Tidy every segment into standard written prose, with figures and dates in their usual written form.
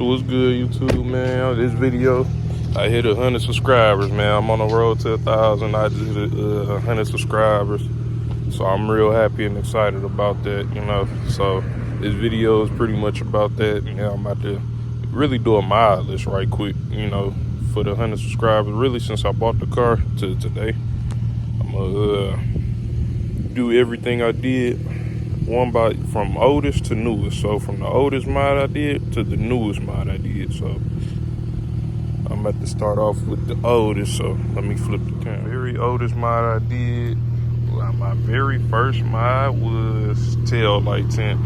What's good, YouTube, man? This video, I hit 100 subscribers, man. I'm on the road to 1,000. I just hit 100 subscribers, so I'm real happy and excited about that, you know. So this video is pretty much about that, and I'm about to really do a mile list right quick, you know, for the 100 subscribers. Really, since I bought the car to today, I'm gonna do everything I did. From oldest to newest. So from the oldest mod I did to the newest mod I did. So I'm about to start off with the oldest. So let me flip the camera. Very oldest mod I did. Well, my very first mod was tail light tint.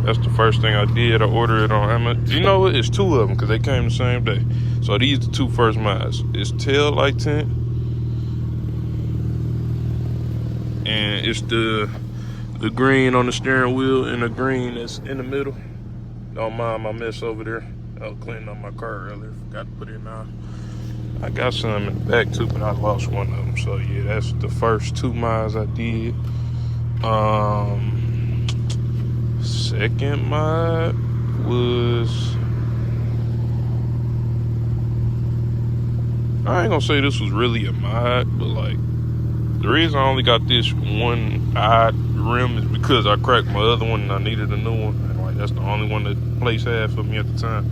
That's the first thing I did. I ordered it on Amazon. You know what? It's two of them because they came the same day. So these are the two first mods. It's tail light tint, and it's the green on the steering wheel and the green that's in the middle. Don't mind my mess over there. I was cleaning up my car earlier. Forgot to put it on. I got some in the back too, but I lost one of them. So yeah, that's the first two mods I did. Second mod was, I ain't gonna say this was really a mod, but like, the reason I only got this one odd rim is because I cracked my other one and I needed a new one. And like, that's the only one that place had for me at the time.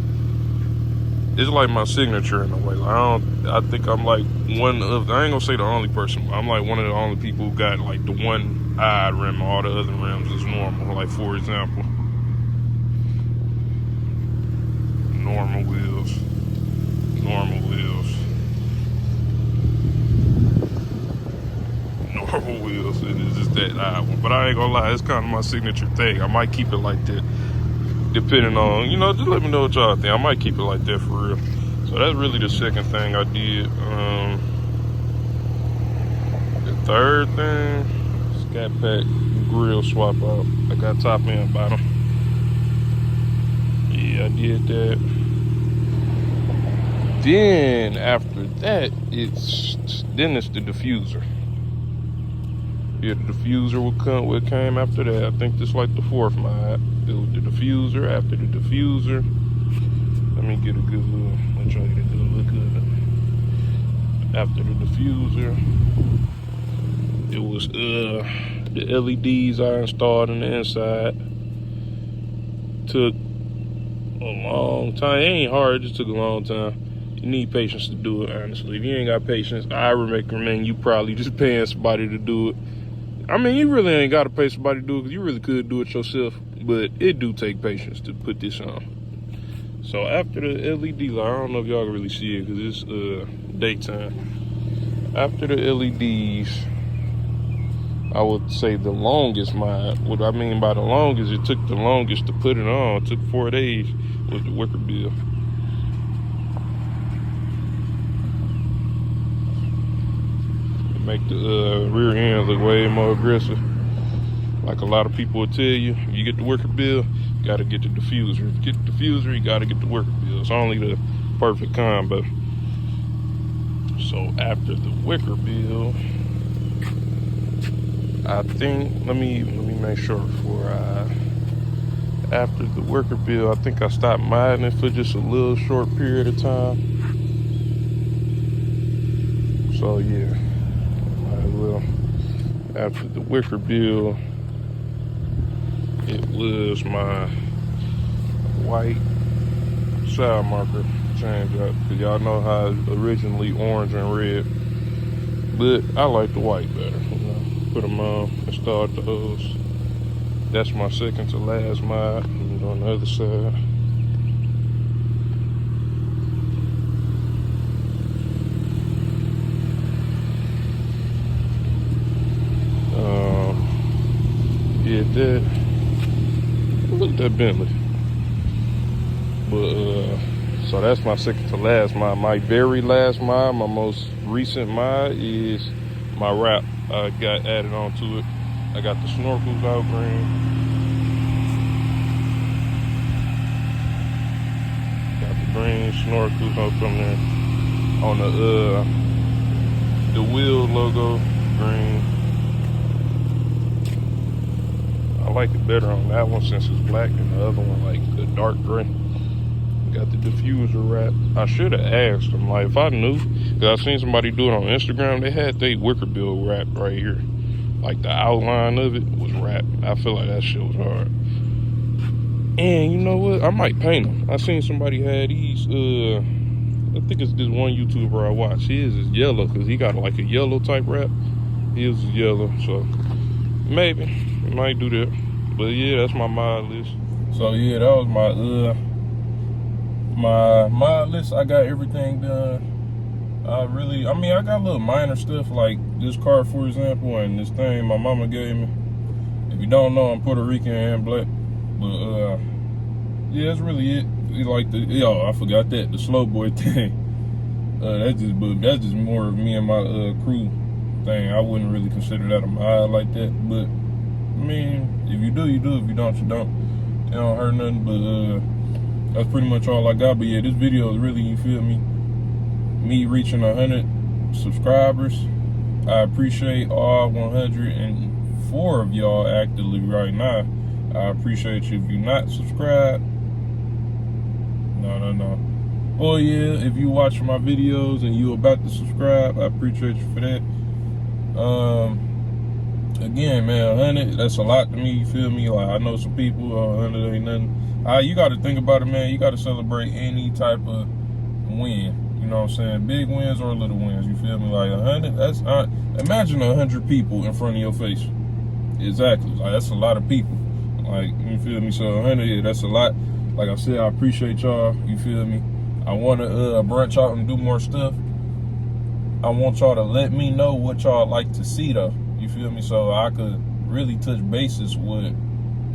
It's like my signature in a way. Like, I think I'm like one of, I ain't gonna say the only person, but I'm like one of the only people who got like the one odd rim. All the other rims is normal. Like, for example, normal wheels, normal wheels, normal wheels. It is just that odd one. But I ain't gonna lie, it's kind of my signature thing. I might keep it like that, depending on, you know, just let me know what y'all think. I might keep it like that for real. So that's really the second thing I did. The third thing, scat pack grill swap out. I got top and bottom. Yeah, I did that. Then after that, it's the diffuser. Yeah, the diffuser what came after that. I think this like the fourth mod. It was the diffuser. After the diffuser, let me get a good look. Let me try to get a good look good. After the diffuser, it was the LEDs I installed on the inside. Took a long time. It ain't hard, it just took a long time. You need patience to do it, honestly. If you ain't got patience, I recommend you probably just paying somebody to do it. I mean, you really ain't got to pay somebody to do it because you really could do it yourself, but it do take patience to put this on. So after the LED light, I don't know if y'all can really see it because it's daytime. After the LEDs, I would say the longest mod, what I mean by the longest, it took the longest to put it on. It took 4 days, was the wicker bill. Make the rear end look way more aggressive. Like a lot of people will tell you, if you get the wicker bill, you gotta get the diffuser. If you get the diffuser, you gotta get the wicker bill. It's only the perfect combo. So after the wicker bill, I think, let me make sure before after the wicker bill, I think I stopped modding it for just a little short period of time. So yeah. Well, after the wicker bill, it was my white side marker change up, because y'all know how it's originally orange and red, but I like the white better, you know. Put them on, installed those. That's my second to last mod. And on the other side, that. Look at that Bentley. But so that's my second to last mod. My very last mod, my most recent mod, is my wrap. I got added onto it. I got the snorkels out green. Got the green snorkels on from there. On the wheel logo, green. I like it better on that one since it's black, and the other one like the dark gray. Got the diffuser wrap. I should have asked them, like, if I knew, because I seen somebody do it on Instagram. They had their wicker bill wrapped right here. Like, the outline of it was wrapped. I feel like that shit was hard. And you know what? I might paint them. I seen somebody had these, I think it's this one YouTuber I watch. His is yellow, because he got like a yellow type wrap. His is yellow, so maybe I might do that. But yeah, that's my mod list. So yeah, that was my mod list. I got everything done. I mean, I got little minor stuff like this car, for example, and this thing my mama gave me. If you don't know, I'm Puerto Rican and black. But yeah, that's really it. Like I forgot that, the slow boy thing. That's just more of me and my crew thing. I wouldn't really consider that a mod like that. But I mean, if you do, you do. If you don't, you don't. It don't hurt nothing. But that's pretty much all I got. But yeah, this video is really, you feel me reaching 100 subscribers. I appreciate all 104 of y'all actively right now. I appreciate you. If you're not subscribed, no. Oh yeah, if you watch my videos and you about to subscribe, I appreciate you for that. Again, man, 100, that's a lot to me, you feel me? Like, I know some people, 100 ain't nothing. You got to think about it, man. You got to celebrate any type of win. You know what I'm saying? Big wins or little wins, you feel me? Like 100, imagine 100 people in front of your face. Exactly, like that's a lot of people. Like, you feel me? So 100, yeah, that's a lot. Like I said, I appreciate y'all, you feel me? I want to branch out and do more stuff. I want y'all to let me know what y'all like to see though, you feel me? So I could really touch bases with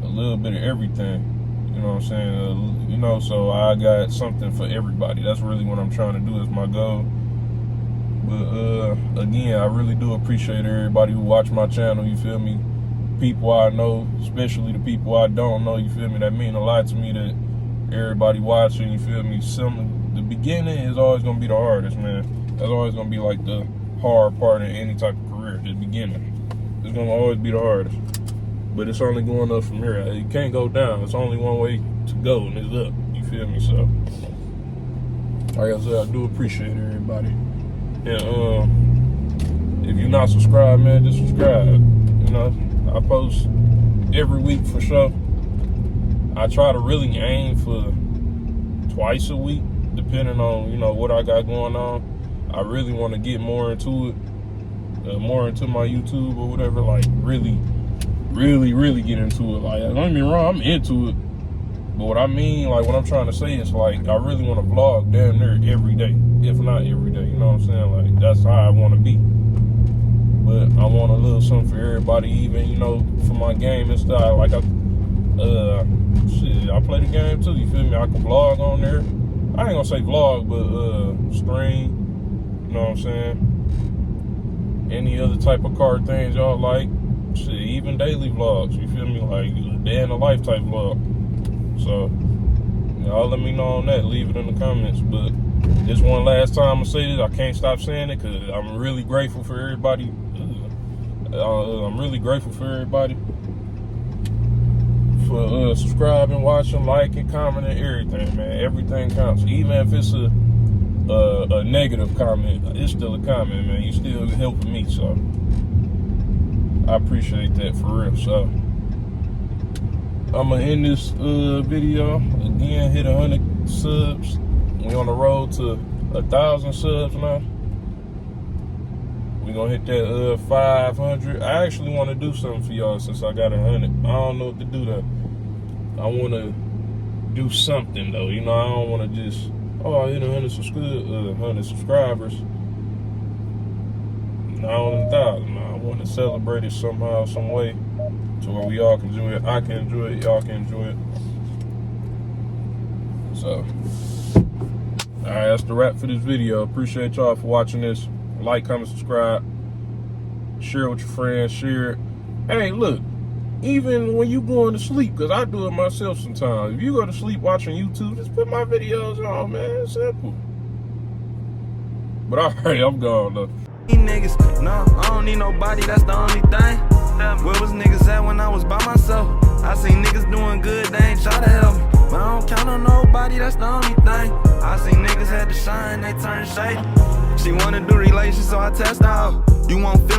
a little bit of everything. You know what I'm saying? You know, so I got something for everybody. That's really what I'm trying to do, is my goal. But again, I really do appreciate everybody who watch my channel, you feel me? People I know, especially the people I don't know, you feel me? That mean a lot to me, that everybody watching, you feel me? The beginning is always gonna be the hardest, man. That's always gonna be like the hard part in any type of career, the beginning. It's gonna always be the hardest. But it's only going up from here. You can't go down. It's only one way to go, and it's up. You feel me? So, like I said, I do appreciate everybody. And if you're not subscribed, man, just subscribe. You know, I post every week for sure. I try to really aim for twice a week, depending on, you know, what I got going on. I really want to get more into it, more into my YouTube or whatever, like really get into it. Like, don't get me wrong, I'm into it, but what I mean, like, what I'm trying to say is, like, I really want to vlog damn near every day, if not every day. You know what I'm saying? Like, that's how I want to be. But I want a little something for everybody, even, you know, for my game and stuff. Like, I play the game too, you feel me? I can vlog on there. I ain't gonna say vlog, but stream, you know what I'm saying? Any other type of car things y'all like. Shit, even daily vlogs, you feel me? Like a day in the life type vlog. So y'all let me know on that. Leave it in the comments. But this one last time I say this, I can't stop saying it, because I'm really grateful for everybody. I'm really grateful for everybody for subscribing, watching, liking, commenting, everything, man. Everything counts. Even if it's a negative comment, it's still a comment, man. You still helping me, so I appreciate that for real. So I'm gonna end this video. Again, hit 100 subs. We on the road to 1,000 subs now. We gonna hit that 500. I actually want to do something for y'all since I got 100. I don't know what to do though. I want to do something though. You know, I don't want to just, I hit 100 subscribers. Now on 1,000. I want to celebrate it somehow, some way, to where we all can enjoy it. I can enjoy it. Y'all can enjoy it. So, all right, that's the wrap for this video. Appreciate y'all for watching this. Like, comment, subscribe. Share it with your friends. Share it. Hey, look, even when you going to sleep, because I do it myself sometimes. If you go to sleep watching YouTube, just put my videos on, man. It's simple. But all right, I'm gone, though. Niggas, no, I don't need nobody, that's the only thing. Where was niggas at when I was by myself? I seen niggas doing good, they ain't try to help me. But I don't count on nobody, that's the only thing. I see niggas had to shine, they turn shady. She wanna do relations, so I test out. You want feelings?